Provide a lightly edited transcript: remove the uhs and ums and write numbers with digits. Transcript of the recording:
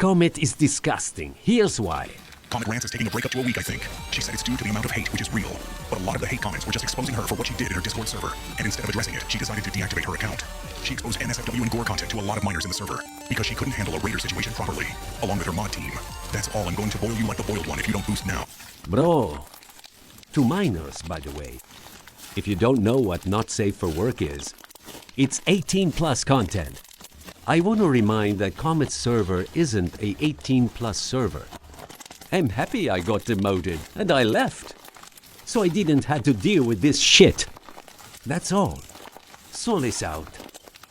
Comet is disgusting. Here's why. Comet Rants is taking a break up to a week, I think. She said it's due to the amount of hate, which is real. But a lot of the hate comments were just exposing her for what she did in her Discord server. And instead of addressing it, she decided to deactivate her account. She exposed NSFW and gore content to a lot of minors in the server because she couldn't handle a raider situation properly, along with her mod team. That's all. I'm going to boil you like the boiled one if you don't boost now. Bro. To minors, by the way. If you don't know what not safe for work is, it's 18+ content. I want to remind that Comet's server isn't a 18+ server. I'm happy I got demoted and I left. So I didn't have to deal with this shit. That's all. Solis out.